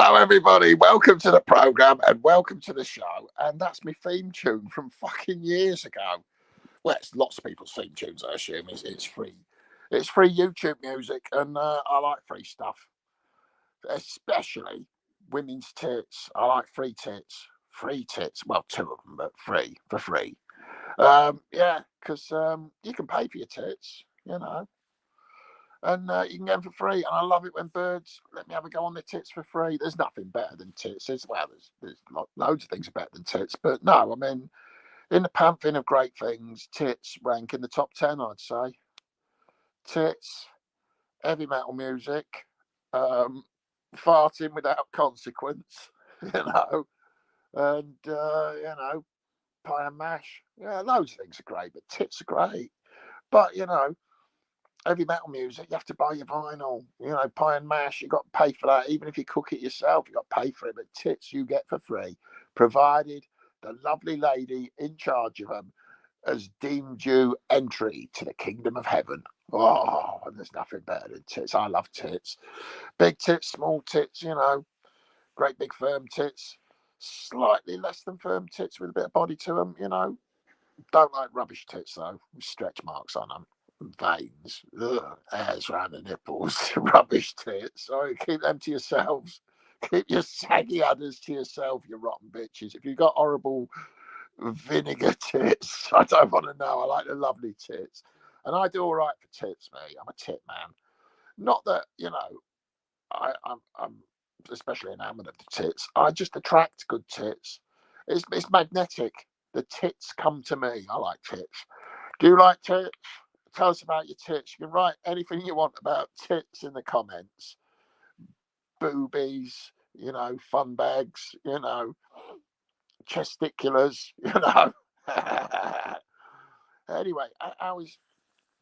Hello, everybody. Welcome to the program and welcome to the show. And that's my theme tune from fucking years ago. Well, it's lots of people's theme tunes, I assume. It's free. It's free YouTube music, and I like free stuff, especially women's tits. I like free tits. Free tits. Well, two of them, but free for free. Yeah, because you can pay for your tits, and you can get them for free. And I love it when birds let me have a go on their tits for free. There's nothing better than tits. There's loads of things are better than tits, but no, I mean, in the pantheon of great things, tits rank in the top 10, I'd say. Tits, heavy metal music, farting without consequence, and pie and mash. Yeah, loads of things are great, but tits are great. But heavy metal music, you have to buy your vinyl. Pie and mash, you got to pay for that. Even if you cook it yourself, you got to pay for it. But tits you get for free, provided the lovely lady in charge of them has deemed you entry to the kingdom of heaven. Oh, and there's nothing better than tits. I love tits. Big tits, small tits, great big firm tits, slightly less than firm tits with a bit of body to them, Don't like rubbish tits though, with stretch marks on them. Veins, hairs around the nipples, rubbish tits. Sorry, keep them to yourselves. Keep your saggy udders to yourself, you rotten bitches. If you've got horrible vinegar tits, I don't want to know. I like the lovely tits. And I do all right for tits, mate. I'm a tit man. Not that, I'm especially enamoured of the tits. I just attract good tits. It's magnetic. The tits come to me. I like tits. Do you like tits? Tell us about your tits. You can write anything you want about tits in the comments. Boobies, fun bags, chesticulars, Anyway, how is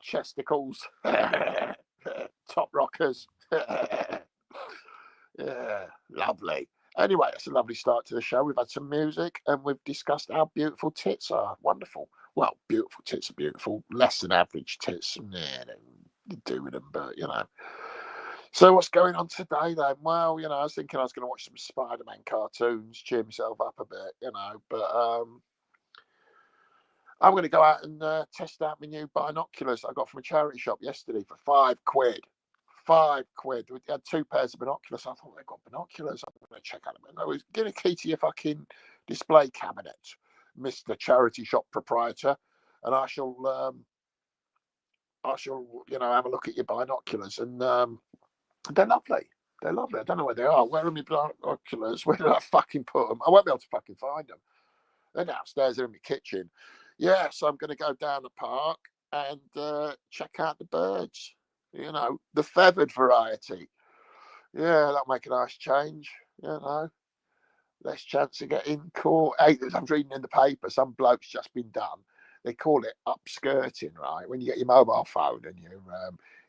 chesticles? Top rockers. Yeah, lovely. Anyway, that's a lovely start to the show. We've had some music and we've discussed how beautiful tits are. Wonderful. Well, beautiful tits are beautiful. Less than average tits. Yeah, they do with them, but So what's going on today then? Well, I was thinking I was going to watch some Spider-Man cartoons, cheer myself up a bit, but I'm going to go out and test out my new binoculars I got from a charity shop yesterday for £5. £5. We had 2 pairs of binoculars. I thought they've got binoculars. I'm going to check out them. I was getting a key to your fucking display cabinet, Mr. Charity Shop Proprietor, and I shall, have a look at your binoculars. And they're lovely. They're lovely. I don't know where they are. Where are my binoculars? Where did I fucking put them? I won't be able to fucking find them. They're downstairs. They're in my kitchen. Yeah, so I'm going to go down the park and check out the birds. The feathered variety. Yeah, that'll make a nice change. Less chance of getting caught. Hey, I'm reading in the paper, some bloke's just been done. They call it upskirting, right? When you get your mobile phone and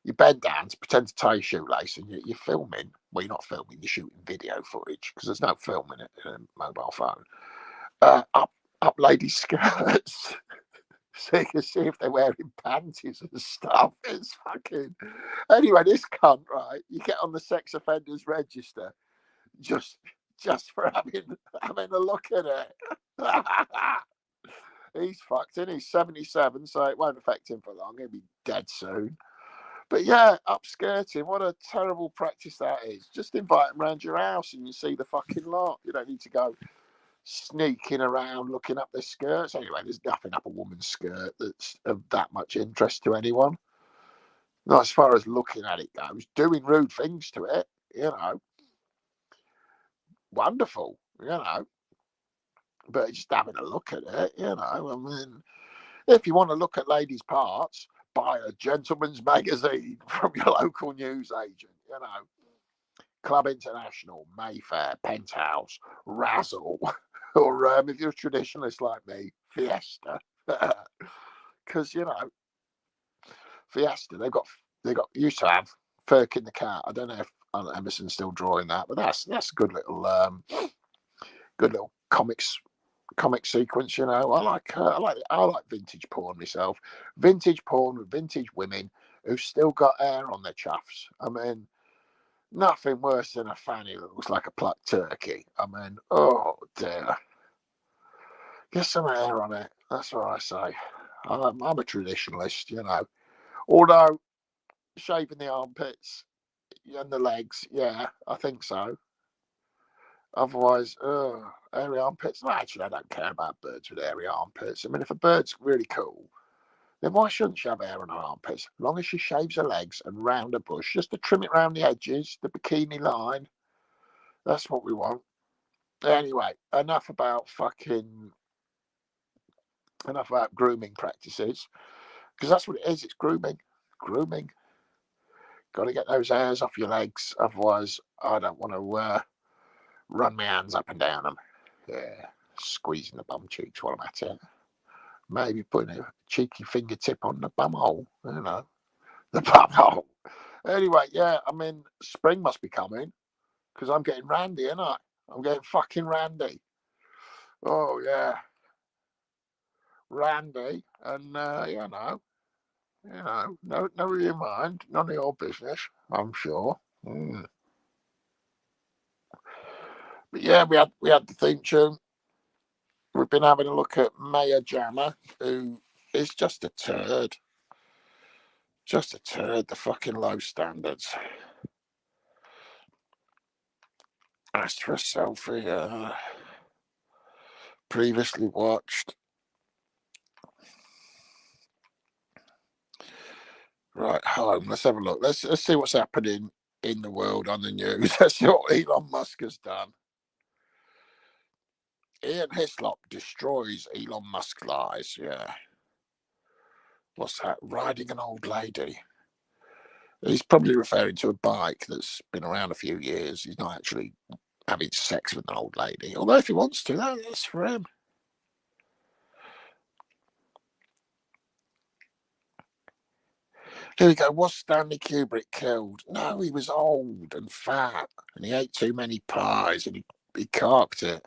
you bend down to pretend to tie your shoelace and you're filming. Well, you're not filming, you're shooting video footage because there's no filming it in a mobile phone. Up ladies' skirts. So you can see if they're wearing panties and stuff. It's fucking... Anyway, this cunt, right? You get on the sex offenders register just for having a look at it. He's fucked in. He's 77, so it won't affect him for long. He'll be dead soon. But yeah, upskirting, what a terrible practice that is. Just invite them around your house and you see the fucking lot. You don't need to go sneaking around looking up their skirts. Anyway, there's nothing up a woman's skirt that's of that much interest to anyone. Not as far as looking at it goes. Doing rude things to it, wonderful, but just having a look at it, I mean, if you want to look at ladies' parts, buy a gentleman's magazine from your local news agent, Club International, Mayfair, Penthouse, Razzle, or if you're a traditionalist like me, Fiesta, because Fiesta, they got used to have Firkin the cat. I don't know if Emerson's still drawing that, but that's a good little comic sequence. I like vintage porn myself. Vintage porn with vintage women who've still got hair on their chuffs. I mean, Nothing worse than a fanny that looks like a plucked turkey. I mean, oh dear. Get some hair on it. That's what I say. I'm a traditionalist, you know. Although shaving the armpits and the legs, yeah, I think so. Otherwise, hairy armpits. No, actually, I don't care about birds with hairy armpits. I mean, if a bird's really cool, then why shouldn't she have hair on her armpits? As long as she shaves her legs and round her bush, just to trim it round the edges, the bikini line. That's what we want. Anyway, enough about grooming practices, because that's what it is. It's grooming. Got to get those hairs off your legs. Otherwise, I don't want to run my hands up and down them. Yeah, squeezing the bum cheeks while I'm at it. Maybe putting a cheeky fingertip on the bum hole. You know, the bum hole. Anyway, yeah, I mean, spring must be coming because I'm getting randy, ain't I? I'm getting fucking randy. Oh, yeah. Randy. And, no of your mind. None of your business, I'm sure. But yeah, we had the theme tune. We've been having a look at Maya Jama, who is just a turd. Just a turd, the fucking low standards. Asked for a selfie. Previously watched. Right, home. Let's have a look. Let's see what's happening in the world on the news. Let's see what Elon Musk has done. Ian Hislop destroys Elon Musk lies. Yeah. What's that? Riding an old lady. He's probably referring to a bike that's been around a few years. He's not actually having sex with an old lady. Although if he wants to, that's for him. Here we go. Was Stanley Kubrick killed? No, he was old and fat, and he ate too many pies, and he carked it.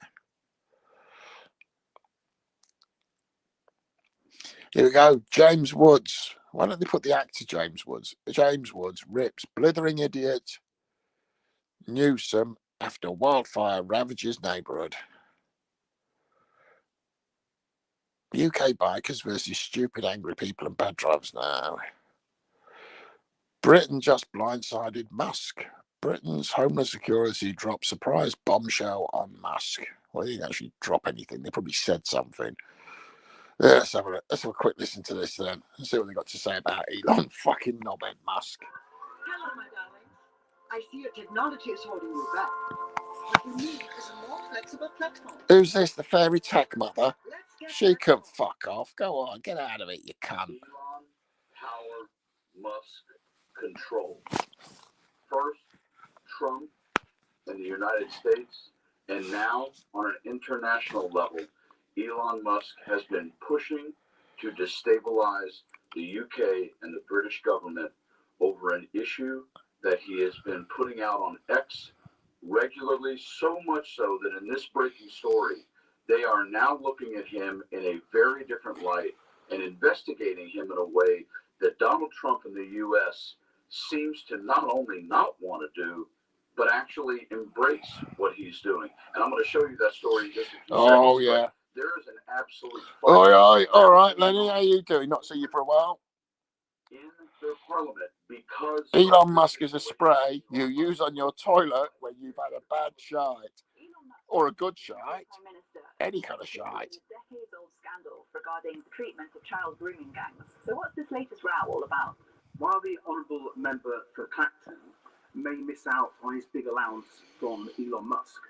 Here we go. James Woods. Why don't they put the actor James Woods? James Woods rips blithering idiot Newsom after wildfire ravages neighbourhood. UK bikers versus stupid angry people and bad drivers now. Britain just blindsided Musk. Britain's Homeland Security dropped surprise bombshell on Musk. Well, they didn't actually drop anything. They probably said something. Yeah, let's have a quick listen to this then and see what they got to say about Elon fucking knobhead Musk. Hello, my darlings. I see your technology is holding you back. What you need is a more flexible platform. Who's this, the fairy tech mother? She can fuck off. Go on, get out of it, you cunt. Elon, power, Musk, control. First, Trump in the United States, and now on an international level, Elon Musk has been pushing to destabilize the UK and the British government over an issue that he has been putting out on X regularly, so much so that in this breaking story, they are now looking at him in a very different light and investigating him in a way that Donald Trump in the U.S. seems to not only not want to do, but actually embrace what he's doing. And I'm going to show you that story in just a few seconds. Oh, yeah. There is an absolute fight. All right, Lenny, how you doing? Not seen you for a while. In their parliament because Elon Musk is a spray you use on your toilet when you've had a bad shite. Or a good shite. Any kind of shite. Decades-old scandal regarding the treatment of child grooming gangs. So what's this latest row all about? While the honourable member for Clacton may miss out on his big allowance from Elon Musk,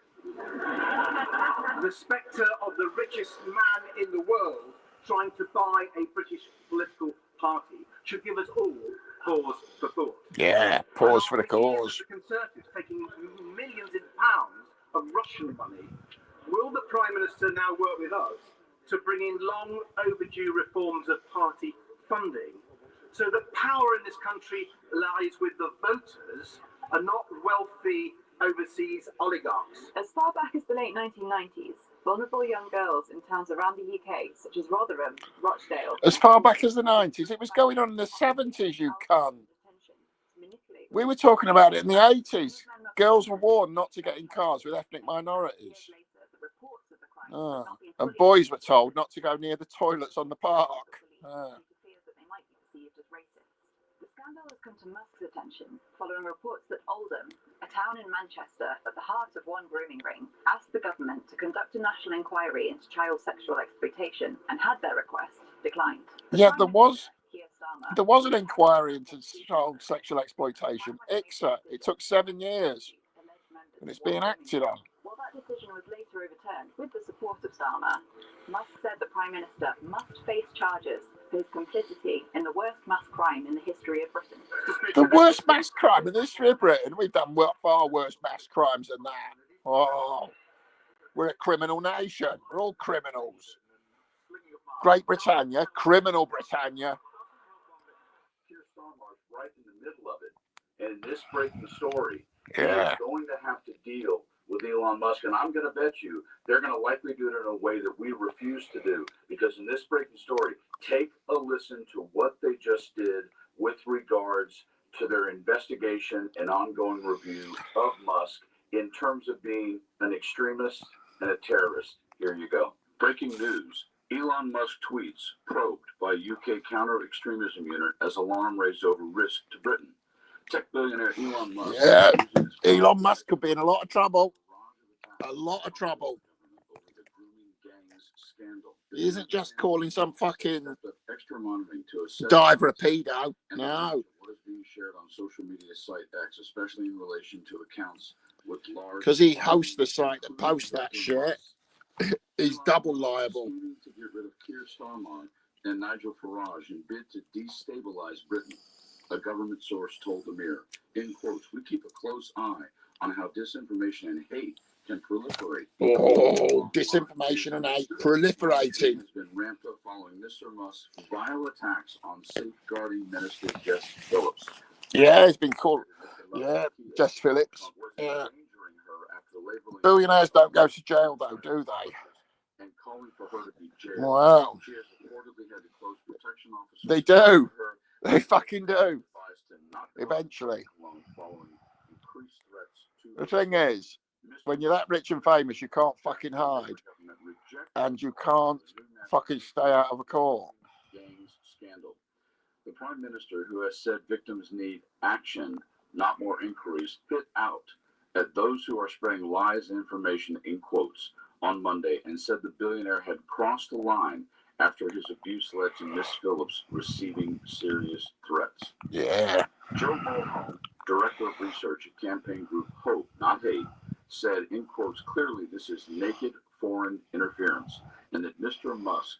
the spectre of the richest man in the world trying to buy a British political party should give us all pause for thought. Yeah, pause for the cause. The Conservatives taking millions in pounds of Russian money. Will the Prime Minister now work with us to bring in long overdue reforms of party funding so that power in this country lies with the voters and not wealthy overseas oligarchs? As far back as the late 1990s, vulnerable young girls in towns around the UK, such as Rotherham, Rochdale... As far back as the 90s? It was going on in the 70s, you cunt. ...to manipulate We were talking about it in the 80s. Girls were warned not to get in cars with ethnic minorities. And boys were told not to go near the toilets on the park. The scandal has come to Musk's attention following reports that Oldham, a town in Manchester at the heart of one grooming ring, asked the government to conduct a national inquiry into child sexual exploitation and had their request declined. Yeah, there was an inquiry into child sexual exploitation. ICSA. It took 7 years, and it's being acted on. While that decision was later overturned with the support of Starmer, Musk said the Prime Minister must face charges for his complicity in the worst mass crime in the history of Britain. The worst mass crime in the history of Britain? We've done far worse mass crimes than that. Oh, we're a criminal nation. We're all criminals. Great Britannia, criminal Britannia. Keir Starmer's right in the middle of it. And in this breaking story, Yeah. they're going to have to deal with Elon Musk. And I'm going to bet you they're going to likely do it in a way that we refuse to do. Because in this breaking story, take a listen to what they just did with regards to their investigation and ongoing review of Musk in terms of being an extremist and a terrorist. Here you go. Breaking news. Elon Musk tweets probed by UK counter-extremism unit as alarm raised over risk to Britain. Tech billionaire Elon Musk. Yeah, Elon Musk could be in a lot of trouble. A lot of trouble. He isn't just calling some fucking diver a pedo. No. What is being shared on social media site X, especially in relation to accounts with large. Because he hosts the site that posts that shit. He's double liable. To get rid of Keir Starmer and Nigel Farage in bid to destabilize Britain, a government source told the Mirror. In quotes, we keep a close eye on how disinformation and hate can proliferate. Oh, disinformation and hate proliferating. Has been ramped up following Mr. Musk's vile attacks on safeguarding Minister Jess Phillips. Yeah, he's been called. Yeah, Jess Phillips. Yeah. Billionaires don't go to jail, though, do they? And calling for her to be jailed. Wow. She has reportedly had to close protection officers. They do. They fucking do. Eventually. The thing is, when you're that rich and famous, you can't fucking hide. And you can't fucking stay out of a court. Scandal. The Prime Minister, who has said victims need action, not more inquiries, hit out at those who are spreading lies and information in quotes on Monday and said the billionaire had crossed the line after his abuse led to Miss Phillips receiving serious threats. Yeah. Joe Mulholland, director of research at campaign group Hope, Not Hate, said in quotes, clearly this is naked foreign interference and that Mr. Musk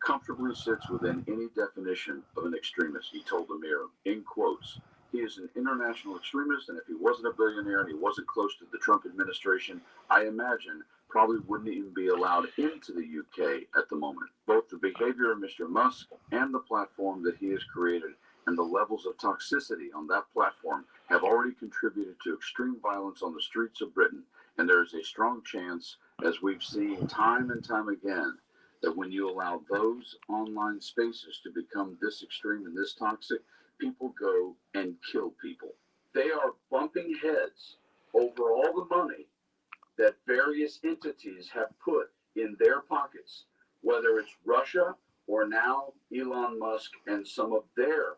comfortably sits within any definition of an extremist, he told the Mirror. In quotes, he is an international extremist, and if he wasn't a billionaire and he wasn't close to the Trump administration, I imagine probably wouldn't even be allowed into the UK at the moment. Both the behavior of Mr. Musk and the platform that he has created and the levels of toxicity on that platform have already contributed to extreme violence on the streets of Britain. And there is a strong chance, as we've seen time and time again, that when you allow those online spaces to become this extreme and this toxic, people go and kill people. They are bumping heads over all the money that various entities have put in their pockets, whether it's Russia or now Elon Musk and some of their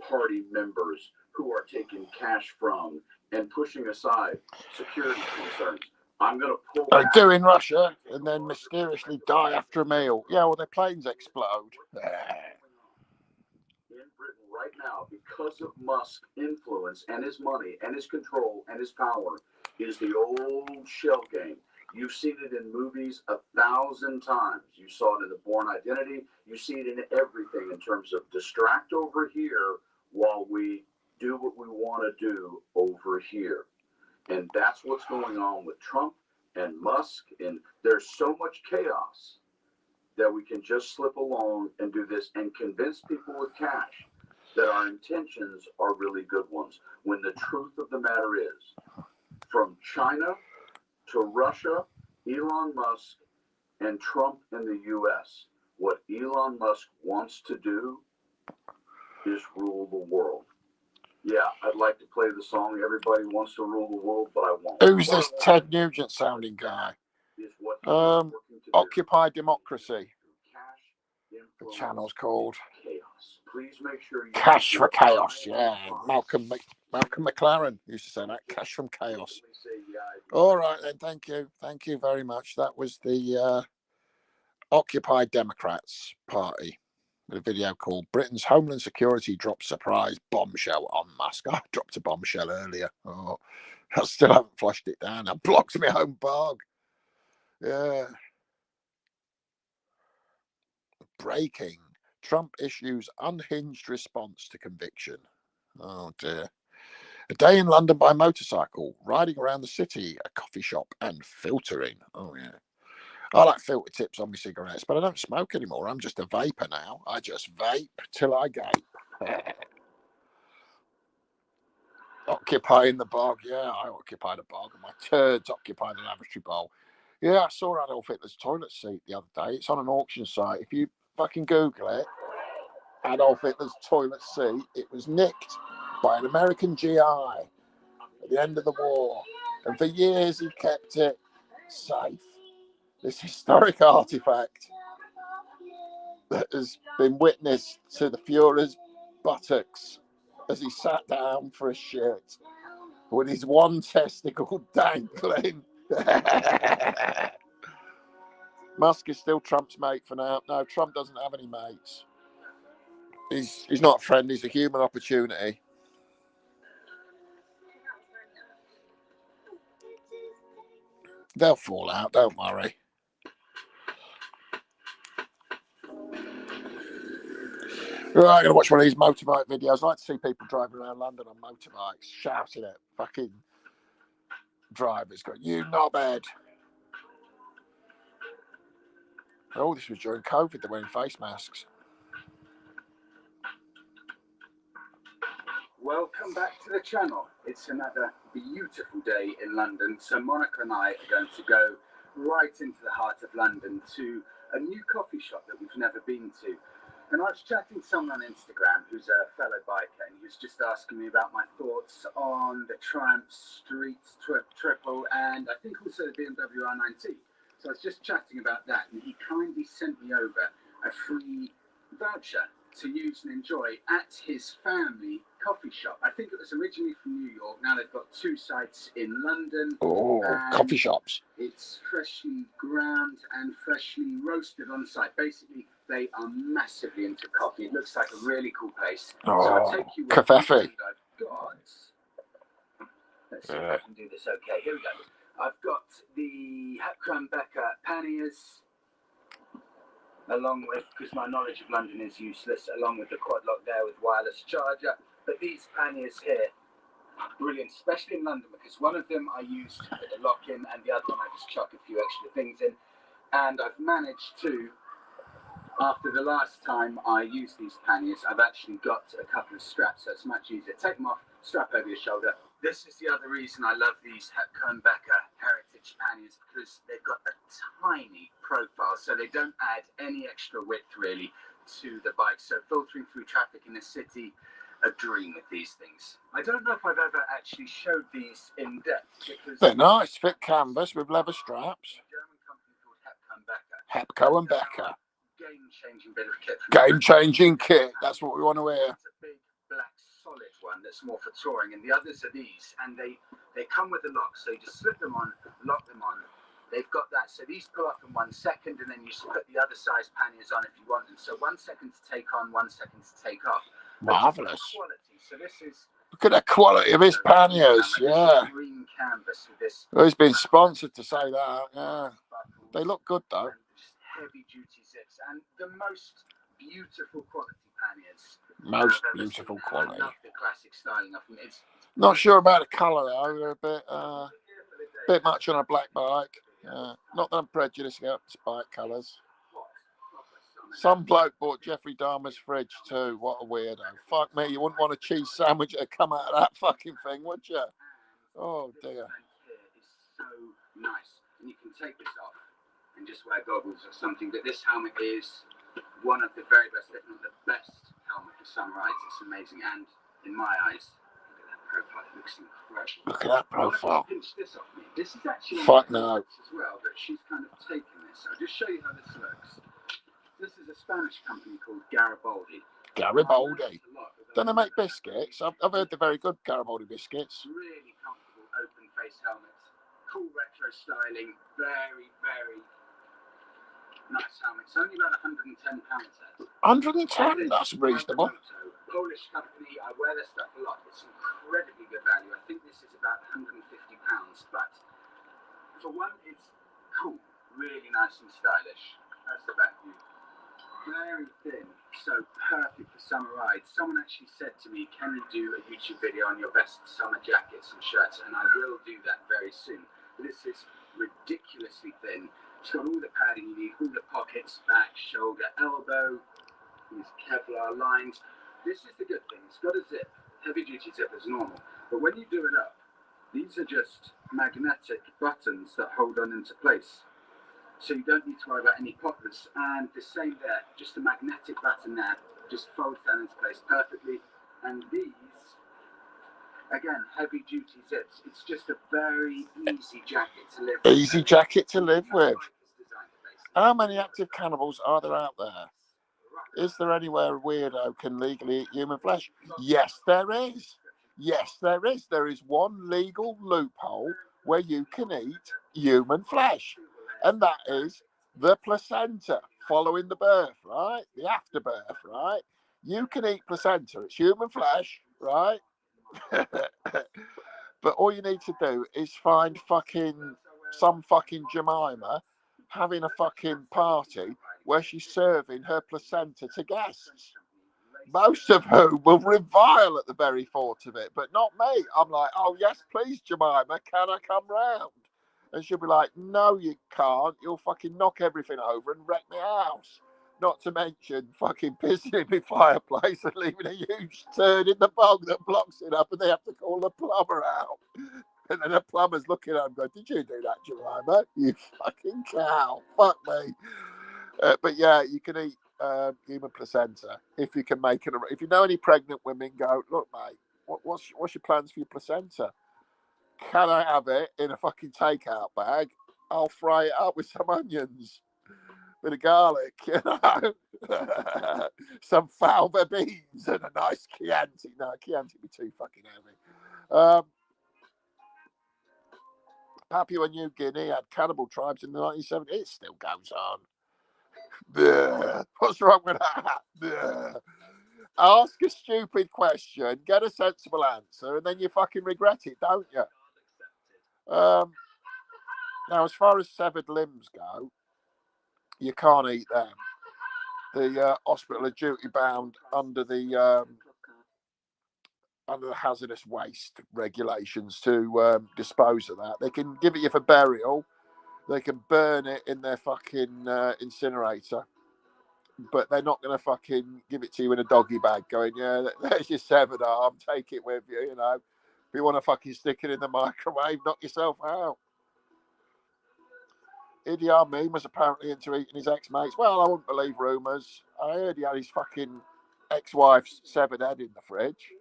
party members who are taking cash from and pushing aside security concerns. I'm going to pull They back. do in Russia and then mysteriously die after a meal. Yeah, well, their planes explode. In Britain right now, because of Musk's influence and his money and his control and his power, is the old shell game. You've seen it in movies 1,000 times. You saw it in The Bourne Identity. You see it in everything in terms of distract over here while we do what we want to do over here. And that's what's going on with Trump and Musk. And there's so much chaos that we can just slip along and do this and convince people with cash that our intentions are really good ones. When the truth of the matter is, from China to Russia, Elon Musk and Trump in the U.S., what Elon Musk wants to do is rule the world. Yeah, I'd like to play the song "Everybody Wants to Rule the World, but I Won't." Who's this Ted Nugent sounding guy? Is what he is working to do. Occupy Democracy. Cash, The channel's called chaos. Please make sure you Cash for Chaos. Yeah, Malcolm McLaren used to say that. Cash from Chaos. All right then. Thank you very much. That was the Occupy Democrats Party with a video called "Britain's Homeland Security Drops Surprise Bombshell on Musk." I dropped a bombshell earlier. Oh, I still haven't flushed it down. I blocked my home bog. Yeah. Breaking. Trump issues unhinged response to conviction. Oh dear. A day in London by motorcycle, riding around the city, a coffee shop, and filtering. Oh yeah. I like filter tips on my cigarettes, but I don't smoke anymore. I'm just a vapor now. I just vape till I gape. Occupying the bog. Yeah, I occupy the bog, and my turds occupy the lavatory bowl. Yeah, I saw Adolf Hitler's toilet seat the other day. It's on an auction site. If you fucking Google it, Adolf Hitler's toilet seat, it was nicked by an American GI at the end of the war. And for years he kept it safe. This historic artifact that has been witness to the Fuhrer's buttocks as he sat down for a shit with his one testicle dangling. Musk is still Trump's mate for now. No, Trump doesn't have any mates. He's not a friend, he's a human opportunity. They'll fall out, don't worry. Right, I'm going to watch one of these motorbike videos. I like to see people driving around London on motorbikes, shouting at fucking drivers, going, "You knobhead." Oh, this was during COVID, they're wearing face masks. Welcome back to the channel. It's another beautiful day in London. So Monica and I are going to go right into the heart of London to a new coffee shop that we've never been to. And I was chatting to someone on Instagram who's a fellow biker, and he was just asking me about my thoughts on the Triumph Street Triple and I think also the BMW R9T. So I was just chatting about that, and he kindly sent me over a free voucher to use and enjoy at his family coffee shop. I think it was originally from New York. Now they've got 2 sites in London. Oh, coffee shops. It's freshly ground and freshly roasted on site. Basically, they are massively into coffee. It looks like a really cool place. Oh, so I'll take you with cafefe. me, and I've got... Let's see if I can do this okay. Here we go. I've got the Hepburn Becker panniers, along with, because my knowledge of London is useless, along with the quad lock there with wireless charger. But these panniers here, brilliant, especially in London, because one of them I used to put the lock in, and the other one I just chuck a few extra things in. And I've managed to, after the last time I used these panniers, I've actually got a couple of straps, so it's much easier. Take them off, strap over your shoulder. This is the other reason I love these Hepburn Becker Heritage panniers, because they've got a tiny profile, so they don't add any extra width really to the bike. So filtering through traffic in the city, a dream with these things. I don't know if I've ever actually showed these in depth, because They're nice, thick canvas with leather straps. a German company called Hepburn Becker. Hepco and Becker. Game-changing bit of kit. Game-changing kit. That's what we want to hear. It's a big black solid one that's more for touring, and the others are these, and they come with a lock, so you just slip them on, lock them on. They've got that, so these pull up in 1 second, and then you just put the other size panniers on if you want them. So 1 second to take on, 1 second to take off. Marvellous. Quality. So this is, Look at the quality of his panniers. Yeah. green canvas with this. Oh, he's been sponsored to say that. Yeah. They look good though. Heavy duty zips and the most beautiful quality panniers. Most I've ever beautiful seen. quality. I love the classic styling of them. It's Not sure about the colour though. They're a bit much on a black bike. Not that I'm prejudiced against bike colours. Some bloke bought Jeffrey Dahmer's fridge too. What a weirdo. Fuck me, you wouldn't want a cheese sandwich to come out of that fucking thing, would you? Oh dear. It's so nice, and you can take this off and just wear goggles or something. But this helmet is one of the very best, if not the best helmet for summer rides. It's amazing, and in my eyes, profile. It looks incredible. Look at that profile. Pinch this off me. This is actually Fuck no. as well, but she's kind of taken this. So I'll just show you how this looks. This is a Spanish company called Garibaldi. Garibaldi. Don't they make biscuits? I've heard they're very good, Garibaldi biscuits. Really comfortable open face helmets. Cool retro styling. Very, very nice helmets. Only about £110 there. 110, that's reasonable. Polish company. I wear their stuff a lot. It's incredibly good value. I think this is about £150, but for one, it's cool, really nice and stylish. That's the back view. Very thin, so perfect for summer rides. Someone actually said to me, "Can you do a YouTube video on your best summer jackets and shirts?" And I will do that very soon. This is ridiculously thin. It's got all the padding you need, all the pockets, back, shoulder, elbow. These Kevlar lines. This is the good thing. It's got a zip, heavy duty zip as normal. But when you do it up, these are just magnetic buttons that hold on into place. So you don't need to worry about any pockets. And the same there, just a magnetic button there, just folds down into place perfectly. And these, again, heavy duty zips. It's just a very easy jacket to live with. Easy jacket to live with. How many active cannibals are there out there? Is there anywhere a weirdo can legally eat human flesh? Yes, there is. Yes, there is. There is one legal loophole where you can eat human flesh. And that is the placenta following the birth, right? The afterbirth, right? You can eat placenta. It's human flesh, right? But all you need to do is find some fucking Jemima having a fucking party where she's serving her placenta to guests, most of whom will revile at the very thought of it, but not me. I'm like, "Oh yes, please, Jemima, can I come round?" And she'll be like, "No, you can't. You'll fucking knock everything over and wreck my house. Not to mention fucking pissing in my fireplace and leaving a huge turd in the bog that blocks it up, and they have to call the plumber out." And then the plumber's looking at him going, "Did you do that, Jemima? You fucking cow. Fuck me." But yeah, you can eat human placenta if you can make it. If you know any pregnant women, go, "Look, mate, what's your plans for your placenta? Can I have it in a fucking takeout bag? I'll fry it up with some onions, bit of garlic, you know, some falva beans and a nice Chianti." No, Chianti would be too fucking heavy. Papua New Guinea had cannibal tribes in the 1970s. It still goes on. What's wrong with that? Ask a stupid question, get a sensible answer, and then you fucking regret it, don't you? Now, as far as severed limbs go, you can't eat them. The hospital are duty bound under the hazardous waste regulations to dispose of that. They can give it you for burial. They can burn it in their fucking incinerator, but they're not going to fucking give it to you in a doggy bag going, "Yeah, there's your severed arm, take it with you," you know. If you want to fucking stick it in the microwave, knock yourself out. Idi Amin was apparently into eating his ex-mates. Well, I wouldn't believe rumours. I heard he had his fucking ex-wife's severed head in the fridge.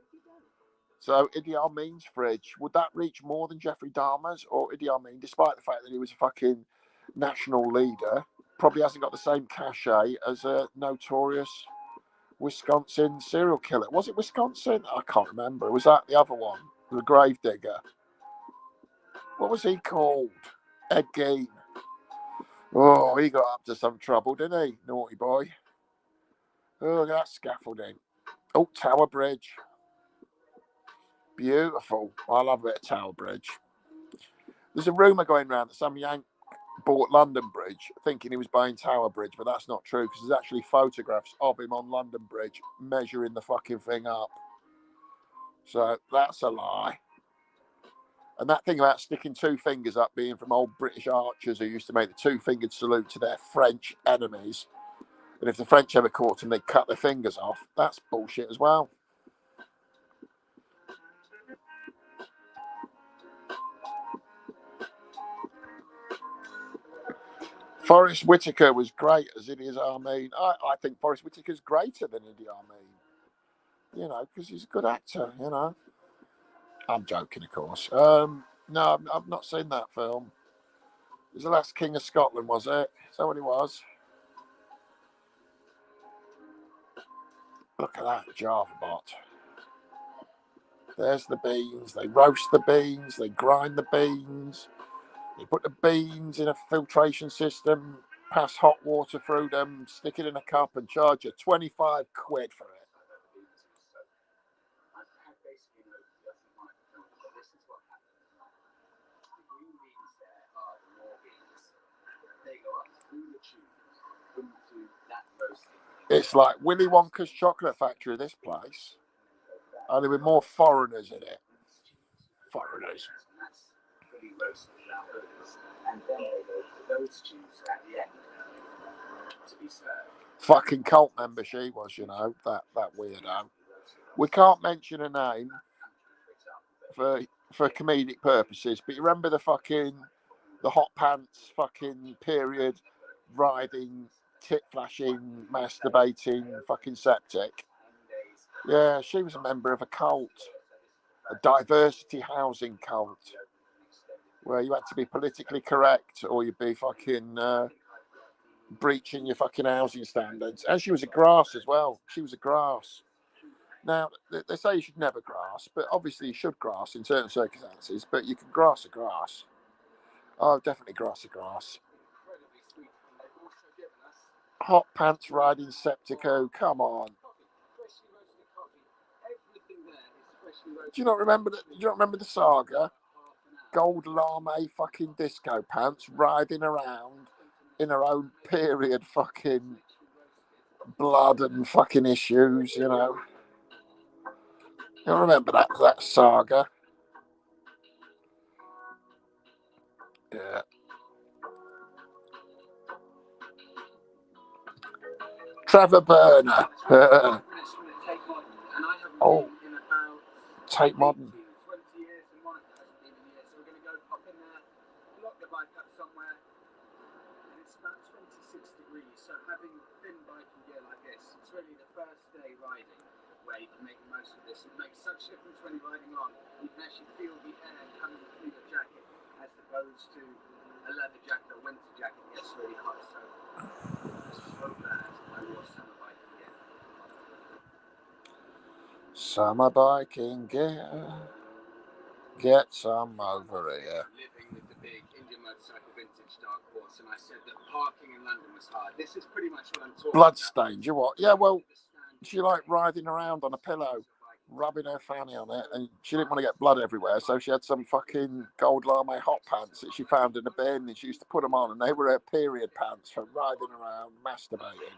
So Idi Amin's fridge, would that reach more than Jeffrey Dahmer's? Or Idi Amin, despite the fact that he was a fucking national leader, probably hasn't got the same cachet as a notorious Wisconsin serial killer. Was it Wisconsin? I can't remember. Was that the other one? The gravedigger. What was he called? Ed Gein. Oh, he got up to some trouble, didn't he? Naughty boy. Oh, look at that scaffolding. Oh, Tower Bridge. Beautiful. I love a bit of Tower Bridge. There's a rumour going around that some yank bought London Bridge thinking he was buying Tower Bridge, but that's not true because there's actually photographs of him on London Bridge measuring the fucking thing up. So that's a lie. And that thing about sticking two fingers up being from old British archers who used to make the two-fingered salute to their French enemies. And if the French ever caught them, they'd cut their fingers off. That's bullshit as well. Forrest Whitaker was great as Idi Amin. I think Forrest Whitaker's greater than Idi Amin. You know, because he's a good actor, you know. I'm joking, of course. No, I've not seen that film. It was The Last King of Scotland, was it? Is that what it was? Look at that Java bot. There's the beans. They roast the beans. They grind the beans. They put the beans in a filtration system, pass hot water through them, stick it in a cup and charge you 25 quid for it. It's like Willy Wonka's chocolate factory, this place. Only with more foreigners in it. Foreigners. And then they go to those stews at the end to be served. Fucking cult member she was, you know, that weirdo. We can't mention a name for comedic purposes, but you remember the hot pants fucking period riding, tit flashing, masturbating, fucking septic. Yeah, she was a member of a cult, a diversity housing cult, where you had to be politically correct or you'd be fucking breaching your fucking housing standards. And she was a grass as well. She was a grass. Now, they say you should never grass, but obviously you should grass in certain circumstances, but you can grass a grass. Oh, definitely grass a grass. Hot pants riding Septico, come on. Do you not remember the saga? Gold lame fucking disco pants riding around in her own period fucking blood and fucking issues, you know. You remember that saga? Yeah. Trevor Burner. Oh, Tate Modern. Where you can make the most of this. It makes such a difference when you're riding along. You can actually feel the air coming through your jacket as opposed to a leather jacket or winter jacket gets really hot. So glad I wore summer biking gear. Summer biking gear. Get some over here. Living with the big Indian motorcycle vintage dark horse, and I said that parking in London was hard. This is pretty much what I'm talking Bloodstained, you what? Yeah, well, she liked riding around on a pillow, rubbing her fanny on it, and she didn't want to get blood everywhere, so she had some fucking gold lame hot pants that she found in a bin, and she used to put them on, and they were her period pants for riding around, masturbating.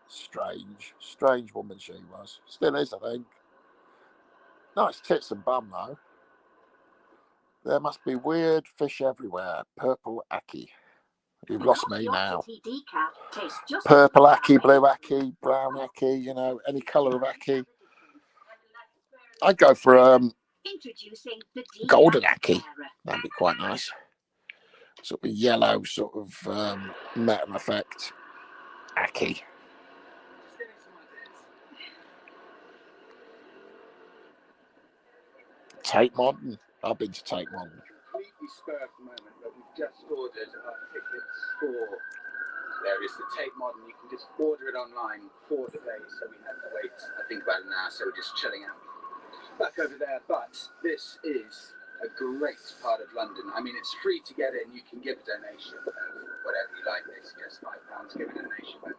Strange woman she was. Still is, I think. Nice tits and bum, though. There must be weird fish everywhere. Purple Aki. You've lost me now. Purple Aki, blue Aki, brown Aki, you know, any colour of Aki. I'd go for golden Aki. That'd be quite nice. Sort of yellow, sort of metal effect Aki. Tate Modern. I've been to Tate Modern. Completely spur of the moment, but we've just ordered our tickets for. There is the Tate Modern. You can just order it online for the day, so we had to wait, I think, about an hour, so we're just chilling out back over there. But this is a great part of London. I mean, it's free to get in. You can give a donation of whatever you like. They suggest £5, give a donation. But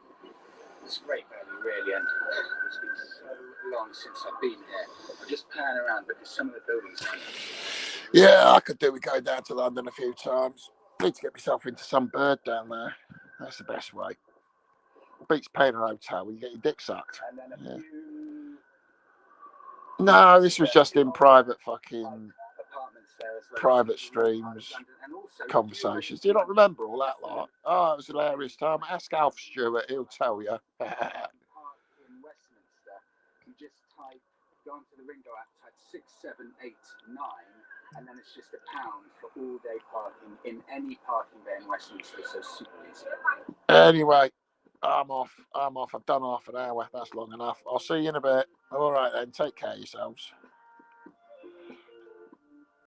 it's great value, really. And it's been so long since I've been here. I'm just panning around because some of the buildings. Yeah, I could do with going down to London a few times. Need to get myself into some bird down there. That's the best way. Beats paying a hotel when you get your dick sucked. Yeah. No, this was just in private fucking private streams, conversations. Do you not remember all that lot? Oh, it was a hilarious time. Ask Alf Stewart, he'll tell you. In Westminster, you just go onto the Ringo app, type 6789, and then it's just £1 for all day parking in any parking bay in Westminster. So super easy. Anyway, I'm off. I've done half an hour. That's long enough. I'll see you in a bit. All right then. Take care of yourselves.